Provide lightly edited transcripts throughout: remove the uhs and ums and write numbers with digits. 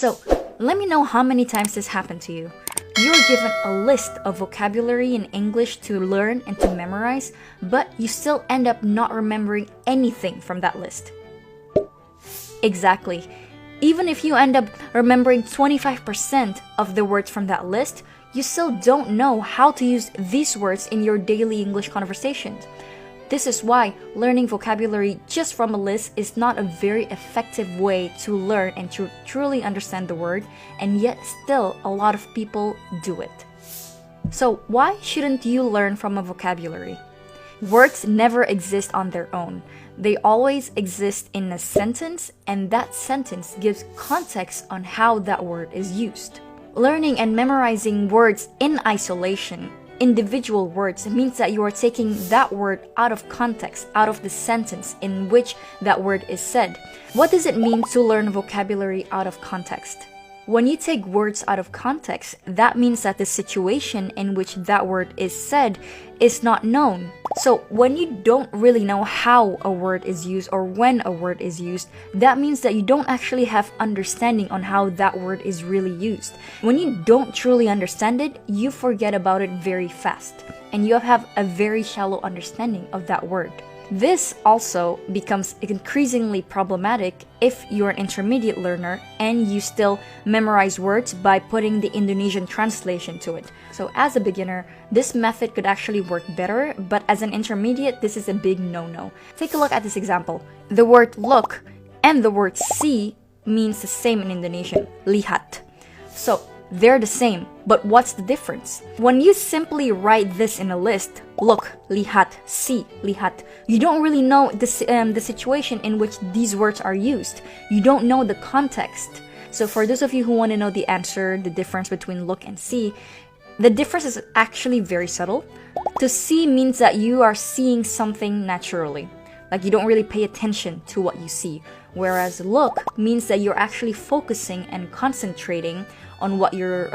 So, let me know how many times this happened to you. You're given a list of vocabulary in English to learn and to memorize, but you still end up not remembering anything from that list. Exactly. Even if you end up remembering 25% of the words from that list, you still don't know how to use these words in your daily English conversations. This is why learning vocabulary just from a list is not a very effective way to learn and to truly understand the word, and yet still a lot of people do it. So why shouldn't you learn from a vocabulary? Words never exist on their own. They always exist in a sentence, and that sentence gives context on how that word is used. Learning and memorizing words in isolation, individual words, means that you are taking that word out of context, out of the sentence in which that word is said. What does it mean to learn vocabulary out of context? When you take words out of context, that means that the situation in which that word is said is not known. So when you don't really know how a word is used or when a word is used, that means that you don't actually have understanding on how that word is really used. When you don't truly understand it, you forget about it very fast, and you have a very shallow understanding of that word. This also becomes increasingly problematic if you're an intermediate learner and you still memorize words by putting the Indonesian translation to it. So as a beginner, this method could actually work better, but as an intermediate, this is a big no-no. Take a look at this example. The word look and the word see means the same in Indonesian, lihat. So they're the same, but what's the difference? When you simply write this in a list, look, lihat, see, lihat, you don't really know the situation in which these words are used. You don't know the context. So for those of you who want to know the answer, the difference between look and see, the difference is actually very subtle. To see means that you are seeing something naturally. Like you don't really pay attention to what you see. Whereas look means that you're actually focusing and concentrating on what you're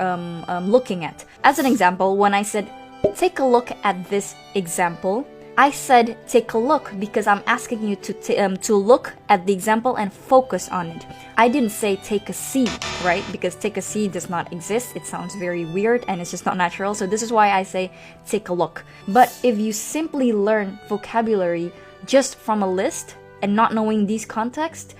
looking at. As an example, when I said, take a look at this example, I said take a look because I'm asking you to look at the example and focus on it. I didn't say take a see, right? Because take a see does not exist. It sounds very weird and it's just not natural. So this is why I say take a look. But if you simply learn vocabulary just from a list and not knowing these contexts,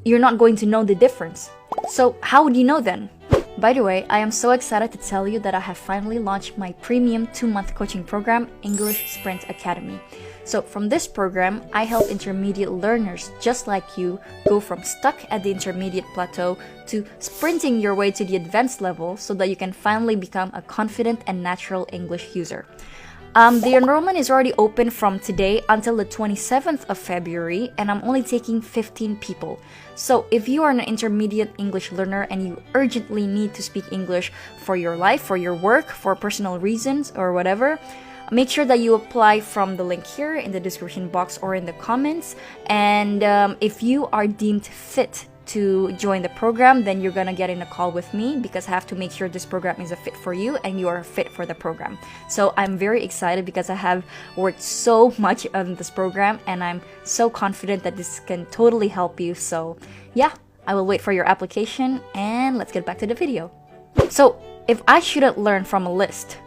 you're not going to know the difference. So how would you know then? By the way, I am so excited to tell you that I have finally launched my premium 2-month coaching program, English Sprint Academy. So from this program, I help intermediate learners just like you go from stuck at the intermediate plateau to sprinting your way to the advanced level so that you can finally become a confident and natural English user. The enrollment is already open from today until the 27th of February, and I'm only taking 15 people. So if you are an intermediate English learner and you urgently need to speak English for your life, for your work, for personal reasons, or whatever, make sure that you apply from the link here in the description box or in the comments. And if you are deemed fit to join the program, then you're gonna get in a call with me because I have to make sure this program is a fit for you and you are fit for the program. So I'm very excited because I have worked so much on this program and I'm so confident that this can totally help you. So yeah, I will wait for your application and let's get back to the video. So if I shouldn't learn from a list,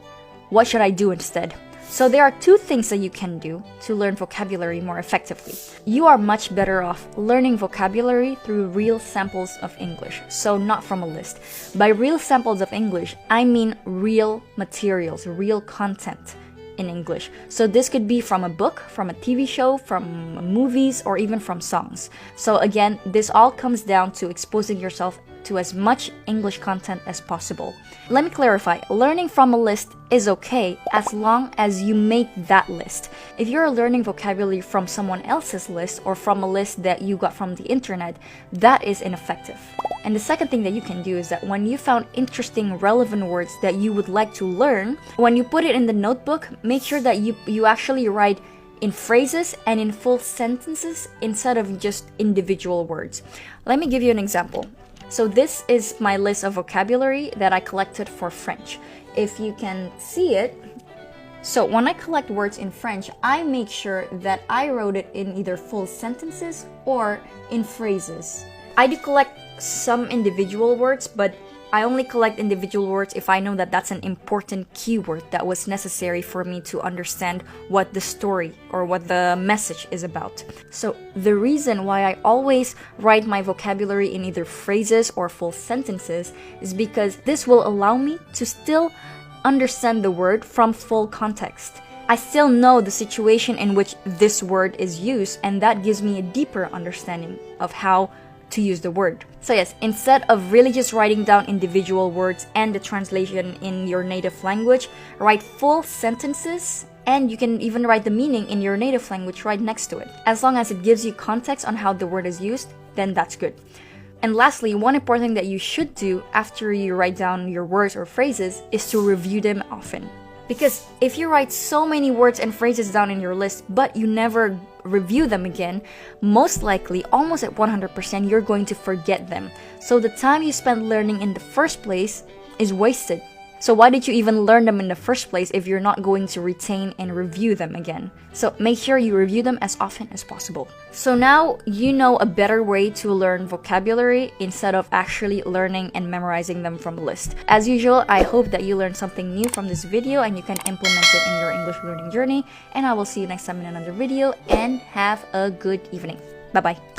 what should I do instead? So there are two things that you can do to learn vocabulary more effectively. You are much better off learning vocabulary through real samples of English, so not from a list. By real samples of English, I mean real materials, real content in English. So this could be from a book, from a TV show, from movies, or even from songs. So again, this all comes down to exposing yourself to as much English content as possible. Let me clarify, learning from a list is okay as long as you make that list. If you're learning vocabulary from someone else's list or from a list that you got from the internet, that is ineffective. And the second thing that you can do is that when you found interesting, relevant words that you would like to learn, when you put it in the notebook, make sure that you actually write in phrases and in full sentences instead of just individual words. Let me give you an example. So this is my list of vocabulary that I collected for French. If you can see it, so when I collect words in French, I make sure that I wrote it in either full sentences or in phrases. I do collect some individual words, but I only collect individual words if I know that that's an important keyword that was necessary for me to understand what the story or what the message is about. So the reason why I always write my vocabulary in either phrases or full sentences is because this will allow me to still understand the word from full context. I still know the situation in which this word is used, and that gives me a deeper understanding of how to use the word. So yes, instead of really just writing down individual words and the translation in your native language, write full sentences, and you can even write the meaning in your native language right next to it. As long as it gives you context on how the word is used, then that's good. And lastly, one important thing that you should do after you write down your words or phrases is to review them often. Because if you write so many words and phrases down in your list, but you never review them again, most likely, almost at 100%, you're going to forget them. So the time you spent learning in the first place is wasted. So why did you even learn them in the first place if you're not going to retain and review them again? So make sure you review them as often as possible. So now you know a better way to learn vocabulary instead of actually learning and memorizing them from a list. As usual, I hope that you learned something new from this video and you can implement it in your English learning journey. And I will see you next time in another video, and have a good evening. Bye-bye.